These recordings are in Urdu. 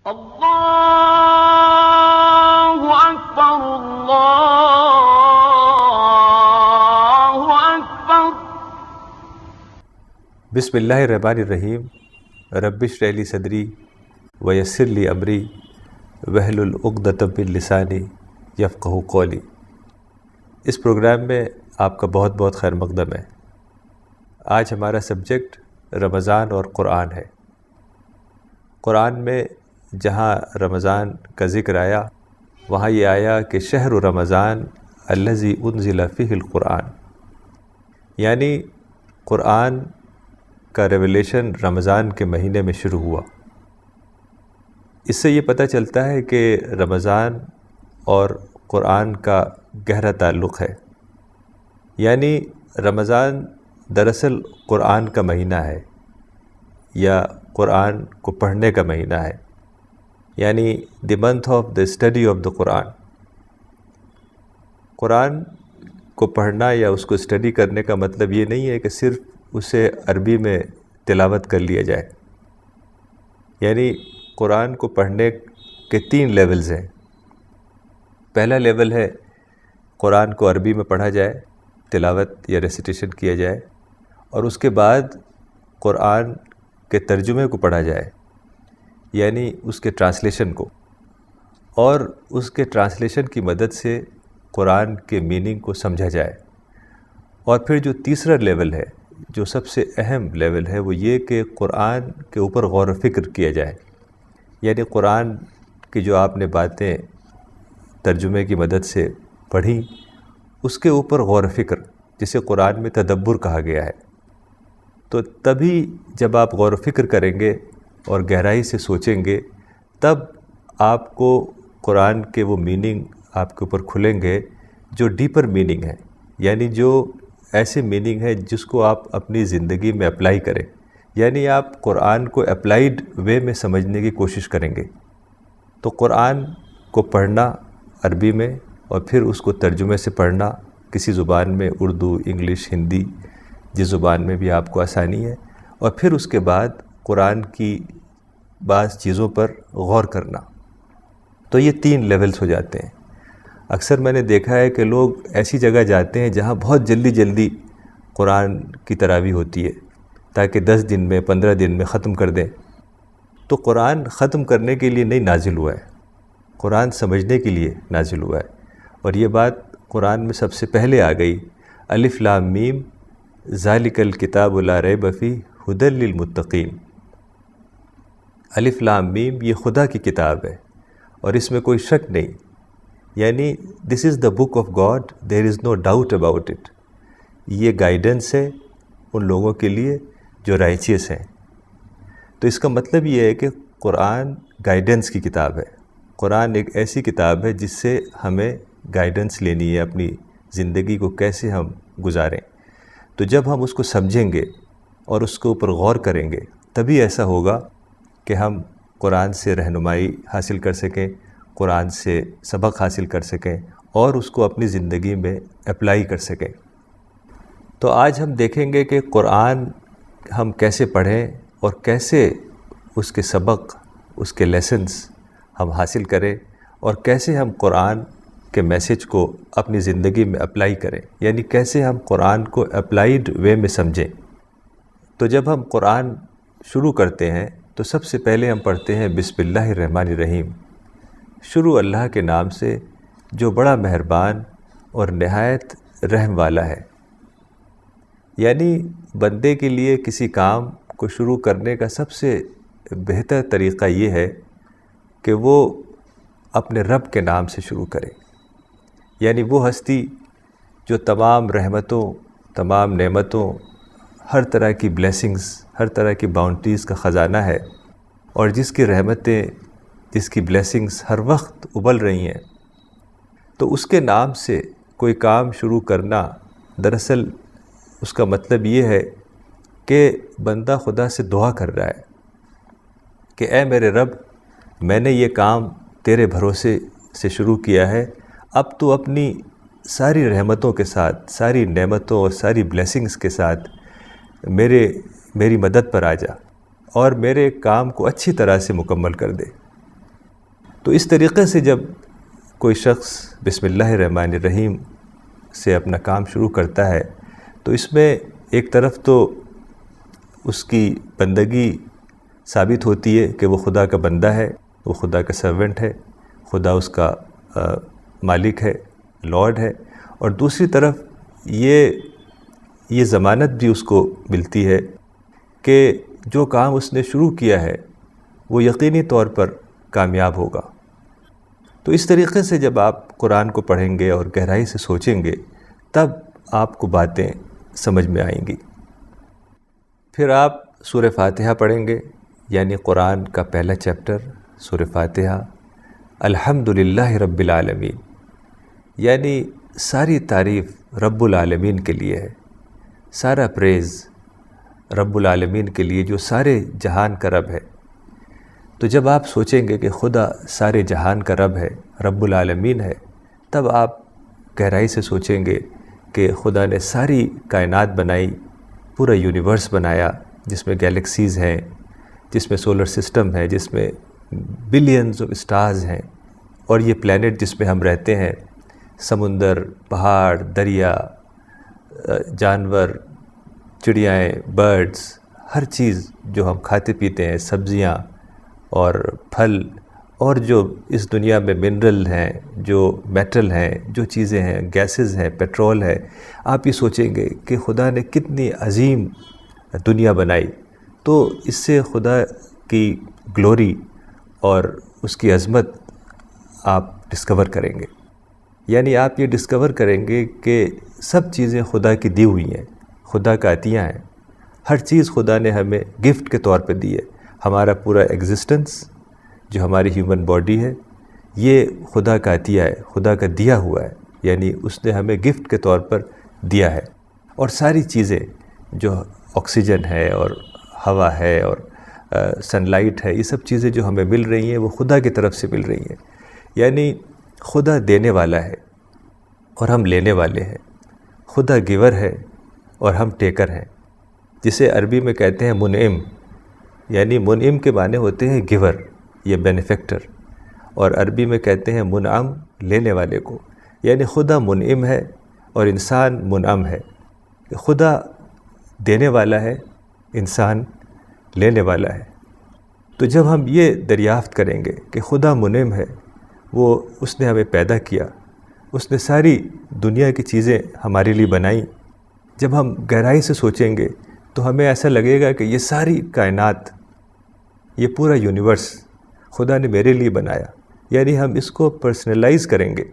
اللہ اکبر اللہ اکبر۔ بسم اللہ الرحمن الرحیم۔ رب اشرح لی صدری ویسر لی امری واحلل عقدۃ من لسانی یفقہوا قولی۔ اس پروگرام میں آپ کا بہت بہت خیر مقدم ہے۔ آج ہمارا سبجیکٹ رمضان اور قرآن ہے۔ قرآن میں جہاں رمضان کا ذکر آیا وہاں یہ آیا کہ شہر رمضان الذی انزل فیہ القرآن، یعنی قرآن کا ریویلیشن رمضان کے مہینے میں شروع ہوا۔ اس سے یہ پتہ چلتا ہے کہ رمضان اور قرآن کا گہرا تعلق ہے، یعنی رمضان دراصل قرآن کا مہینہ ہے یا قرآن کو پڑھنے کا مہینہ ہے، یعنی the month of the study of the Quran. Quran کو پڑھنا یا اس کو اسٹڈی کرنے کا مطلب یہ نہیں ہے کہ صرف اسے عربی میں تلاوت کر لیا جائے، یعنی قرآن کو پڑھنے کے 3 لیولز ہیں۔ پہلا لیول ہے قرآن کو عربی میں پڑھا جائے، تلاوت یا ریسیٹیشن کیا جائے، اور اس کے بعد قرآن کے ترجمے کو پڑھا جائے، یعنی اس کے ٹرانسلیشن کو، اور اس کے ٹرانسلیشن کی مدد سے قرآن کے میننگ کو سمجھا جائے۔ اور پھر جو تیسرا لیول ہے، جو سب سے اہم لیول ہے، وہ یہ کہ قرآن کے اوپر غور و فکر کیا جائے، یعنی قرآن کی جو آپ نے باتیں ترجمے کی مدد سے پڑھیں اس کے اوپر غور و فکر، جسے قرآن میں تدبر کہا گیا ہے۔ تو تبھی جب آپ غور و فکر کریں گے اور گہرائی سے سوچیں گے، تب آپ کو قرآن کے وہ میننگ آپ کے اوپر کھلیں گے جو ڈیپر میننگ ہے، یعنی جو ایسے میننگ ہے جس کو آپ اپنی زندگی میں اپلائی کریں، یعنی آپ قرآن کو اپلائیڈ وے میں سمجھنے کی کوشش کریں گے۔ تو قرآن کو پڑھنا عربی میں اور پھر اس کو ترجمے سے پڑھنا کسی زبان میں، اردو، انگلش، ہندی، جس زبان میں بھی آپ کو آسانی ہے، اور پھر اس کے بعد قرآن کی بعض چیزوں پر غور کرنا۔ تو یہ 3 لیولز ہو جاتے ہیں۔ اکثر میں نے دیکھا ہے کہ لوگ ایسی جگہ جاتے ہیں جہاں بہت جلدی قرآن کی تراویح ہوتی ہے تاکہ 10 دن میں 15 دن میں ختم کر دیں۔ تو قرآن ختم کرنے کے لیے نہیں نازل ہوا ہے، قرآن سمجھنے کے لیے نازل ہوا ہے، اور یہ بات قرآن میں سب سے پہلے آ گئی۔ الف لام میم ذالک الکتاب لا ریب فیہ ھدی للمتقین۔ الف لام میم یہ خدا کی کتاب ہے اور اس میں کوئی شک نہیں، یعنی this is the book of God, there is no doubt about it. یہ گائیڈنس ہے ان لوگوں کے لیے جو رائچیس ہیں۔ تو اس کا مطلب یہ ہے کہ قرآن گائیڈنس کی کتاب ہے۔ قرآن ایک ایسی کتاب ہے جس سے ہمیں گائیڈنس لینی ہے اپنی زندگی کو کیسے ہم گزاریں۔ تو جب ہم اس کو سمجھیں گے اور اس کے اوپر غور کریں گے تبھی ایسا ہوگا کہ ہم قرآن سے رہنمائی حاصل کر سکیں، قرآن سے سبق حاصل کر سکیں اور اس کو اپنی زندگی میں اپلائی کر سکیں۔ تو آج ہم دیکھیں گے کہ قرآن ہم کیسے پڑھیں اور کیسے اس کے سبق، اس کے لیسنز ہم حاصل کریں، اور کیسے ہم قرآن کے میسج کو اپنی زندگی میں اپلائی کریں، یعنی کیسے ہم قرآن کو اپلائیڈ وے میں سمجھیں۔ تو جب ہم قرآن شروع کرتے ہیں تو سب سے پہلے ہم پڑھتے ہیں بسم اللہ الرحمن الرحیم، شروع اللہ کے نام سے جو بڑا مہربان اور نہایت رحم والا ہے۔ یعنی بندے کے لیے کسی کام کو شروع کرنے کا سب سے بہتر طریقہ یہ ہے کہ وہ اپنے رب کے نام سے شروع کرے، یعنی وہ ہستی جو تمام رحمتوں، تمام نعمتوں، ہر طرح کی بلیسنگز، ہر طرح کی باؤنٹیز کا خزانہ ہے، اور جس کی رحمتیں، جس کی بلیسنگز ہر وقت ابل رہی ہیں۔ تو اس کے نام سے کوئی کام شروع کرنا، دراصل اس کا مطلب یہ ہے کہ بندہ خدا سے دعا کر رہا ہے کہ اے میرے رب، میں نے یہ کام تیرے بھروسے سے شروع کیا ہے، اب تو اپنی ساری رحمتوں کے ساتھ، ساری نعمتوں اور ساری بلیسنگز کے ساتھ میری مدد پر آ جا اور میرے کام کو اچھی طرح سے مکمل کر دے۔ تو اس طریقے سے جب کوئی شخص بسم اللہ الرحمن الرحیم سے اپنا کام شروع کرتا ہے تو اس میں ایک طرف تو اس کی بندگی ثابت ہوتی ہے کہ وہ خدا کا بندہ ہے، وہ خدا کا سرونٹ ہے، خدا اس کا مالک ہے، لارڈ ہے، اور دوسری طرف یہ ضمانت بھی اس کو ملتی ہے کہ جو کام اس نے شروع کیا ہے وہ یقینی طور پر کامیاب ہوگا۔ تو اس طریقے سے جب آپ قرآن کو پڑھیں گے اور گہرائی سے سوچیں گے تب آپ کو باتیں سمجھ میں آئیں گی۔ پھر آپ سورہ فاتحہ پڑھیں گے، یعنی قرآن کا پہلا چیپٹر سورہ فاتحہ، الحمدللہ رب العالمین، یعنی ساری تعریف رب العالمین کے لیے ہے، سارا پریز رب العالمین کے لیے جو سارے جہان کا رب ہے۔ تو جب آپ سوچیں گے کہ خدا سارے جہان کا رب ہے، رب العالمین ہے، تب آپ گہرائی سے سوچیں گے کہ خدا نے ساری کائنات بنائی، پورا یونیورس بنایا جس میں گیلیکسیز ہیں، جس میں سولر سسٹم ہے، جس میں بلینز آف اسٹارز ہیں، اور یہ پلینٹ جس میں ہم رہتے ہیں، سمندر، پہاڑ، دریا، جانور، چڑیائیں، برڈز، ہر چیز جو ہم کھاتے پیتے ہیں، سبزیاں اور پھل، اور جو اس دنیا میں منرل ہیں، جو میٹل ہیں، جو چیزیں ہیں، گیسز ہیں، پیٹرول ہے، آپ یہ سوچیں گے کہ خدا نے کتنی عظیم دنیا بنائی۔ تو اس سے خدا کی گلوری اور اس کی عظمت آپ ڈسکور کریں گے، یعنی آپ یہ ڈسکور کریں گے کہ سب چیزیں خدا کی دی ہوئی ہیں، خدا کا عطیہ ہیں، ہر چیز خدا نے ہمیں گفٹ کے طور پہ دی ہے۔ ہمارا پورا ایگزسٹنس جو ہماری ہیومن باڈی ہے یہ خدا کا عطیہ ہے، خدا کا دیا ہوا ہے، یعنی اس نے ہمیں گفٹ کے طور پر دیا ہے۔ اور ساری چیزیں جو آکسیجن ہے اور ہوا ہے اور سن لائٹ ہے، یہ سب چیزیں جو ہمیں مل رہی ہیں وہ خدا کی طرف سے مل رہی ہیں، یعنی خدا دینے والا ہے اور ہم لینے والے ہیں، خدا گیور ہے اور ہم ٹیکر ہیں، جسے عربی میں کہتے ہیں منعم، یعنی منعم کے معنی ہوتے ہیں گیور یا بینیفیکٹر، اور عربی میں کہتے ہیں منعم، لینے والے کو، یعنی خدا منعم ہے اور انسان منعم ہے، خدا دینے والا ہے، انسان لینے والا ہے۔ تو جب ہم یہ دریافت کریں گے کہ خدا منعم ہے، وہ اس نے ہمیں پیدا کیا، اس نے ساری دنیا کی چیزیں ہمارے لیے بنائیں، جب ہم گہرائی سے سوچیں گے تو ہمیں ایسا لگے گا کہ یہ ساری کائنات، یہ پورا یونیورس خدا نے میرے لیے بنایا، یعنی ہم اس کو پرسنلائز کریں گے،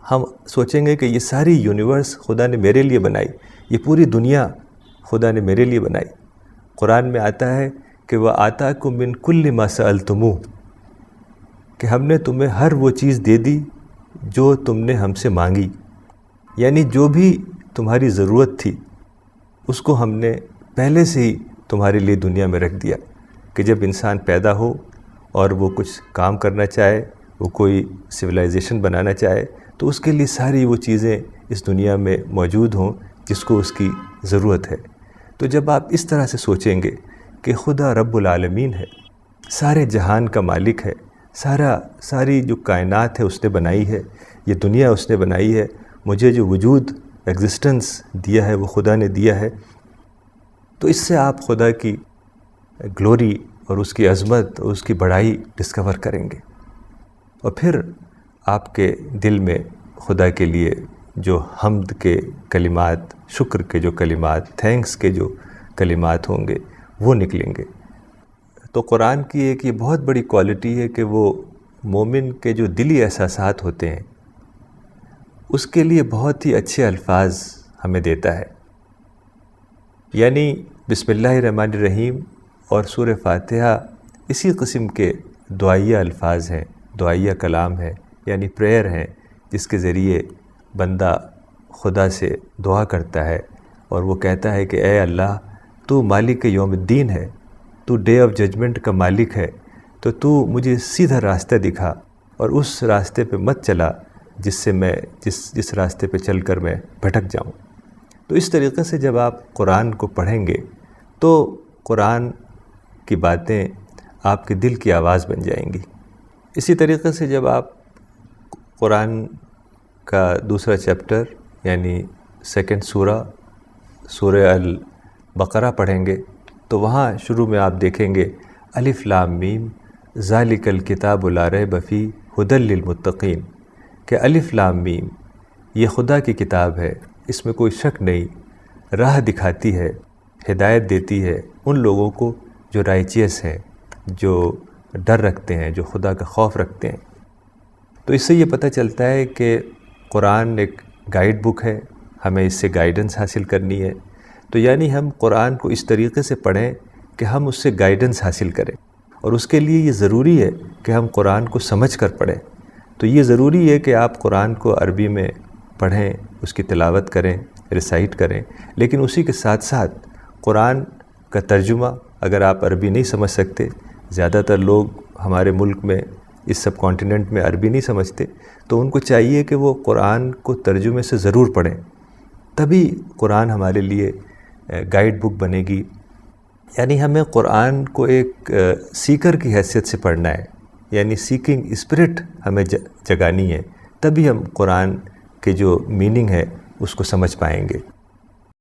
ہم سوچیں گے کہ یہ ساری یونیورس خدا نے میرے لیے بنائی، یہ پوری دنیا خدا نے میرے لیے بنائی۔ قرآن میں آتا ہے کہ وَآتَاكُم مِّن كُلِّ مَا سَأَلْتُمُوهُ، کہ ہم نے تمہیں ہر وہ چیز دے دی جو تم نے ہم سے مانگی، یعنی جو بھی تمہاری ضرورت تھی اس کو ہم نے پہلے سے ہی تمہارے لیے دنیا میں رکھ دیا، کہ جب انسان پیدا ہو اور وہ کچھ کام کرنا چاہے، وہ کوئی سویلائزیشن بنانا چاہے، تو اس کے لیے ساری وہ چیزیں اس دنیا میں موجود ہوں جس کو اس کی ضرورت ہے۔ تو جب آپ اس طرح سے سوچیں گے کہ خدا رب العالمین ہے، سارے جہان کا مالک ہے، ساری جو کائنات ہے اس نے بنائی ہے، یہ دنیا اس نے بنائی ہے، مجھے جو وجود ایگزسٹنس دیا ہے وہ خدا نے دیا ہے، تو اس سے آپ خدا کی گلوری اور اس کی عظمت اور اس کی بڑائی ڈسکور کریں گے، اور پھر آپ کے دل میں خدا کے لیے جو حمد کے کلمات، شکر کے جو کلمات، تھینکس کے جو کلمات ہوں گے وہ نکلیں گے۔ تو قرآن کی ایک یہ بہت بڑی کوالٹی ہے کہ وہ مومن کے جو دلی احساسات ہوتے ہیں اس کے لیے بہت ہی اچھے الفاظ ہمیں دیتا ہے، یعنی بسم اللہ الرحمن الرحیم اور سورہ فاتحہ اسی قسم کے دعائیہ الفاظ ہیں، دعائیہ کلام ہے، یعنی پریئر ہیں، جس کے ذریعے بندہ خدا سے دعا کرتا ہے اور وہ کہتا ہے کہ اے اللہ، تو مالک یوم الدین ہے، تو ڈے آف ججمنٹ کا مالک ہے، تو تو مجھے سیدھا راستہ دکھا اور اس راستے پہ مت چلا جس سے میں جس راستے پہ چل کر میں بھٹک جاؤں۔ تو اس طریقے سے جب آپ قرآن کو پڑھیں گے تو قرآن کی باتیں آپ کے دل کی آواز بن جائیں گی، اسی طریقے سے جب آپ قرآن کا دوسرا چیپٹر یعنی سیکنڈ سورہ البقرہ پڑھیں گے تو وہاں شروع میں آپ دیکھیں گے الف لام میم ذالک الکتاب لا ریب فیہ ھدی للمتقین کہ الف لام میم یہ خدا کی کتاب ہے، اس میں کوئی شک نہیں، راہ دکھاتی ہے، ہدایت دیتی ہے ان لوگوں کو جو رائچیس ہیں، جو ڈر رکھتے ہیں، جو خدا کا خوف رکھتے ہیں۔ تو اس سے یہ پتہ چلتا ہے کہ قرآن ایک گائیڈ بک ہے، ہمیں اس سے گائیڈنس حاصل کرنی ہے۔ تو یعنی ہم قرآن کو اس طریقے سے پڑھیں کہ ہم اس سے گائیڈنس حاصل کریں، اور اس کے لیے یہ ضروری ہے کہ ہم قرآن کو سمجھ کر پڑھیں۔ تو یہ ضروری ہے کہ آپ قرآن کو عربی میں پڑھیں، اس کی تلاوت کریں، ریسائٹ کریں، لیکن اسی کے ساتھ ساتھ قرآن کا ترجمہ اگر آپ عربی نہیں سمجھ سکتے، زیادہ تر لوگ ہمارے ملک میں اس سب کانٹیننٹ میں عربی نہیں سمجھتے، تو ان کو چاہیے کہ وہ قرآن کو ترجمے سے ضرور پڑھیں، تبھی قرآن ہمارے لیے گائیڈ بک بنے گی۔ یعنی ہمیں قرآن کو ایک سیکر کی حیثیت سے پڑھنا ہے، یعنی سیکنگ اسپرٹ ہمیں جگانی ہے، تبھی ہم قرآن کے جو میننگ ہے اس کو سمجھ پائیں گے۔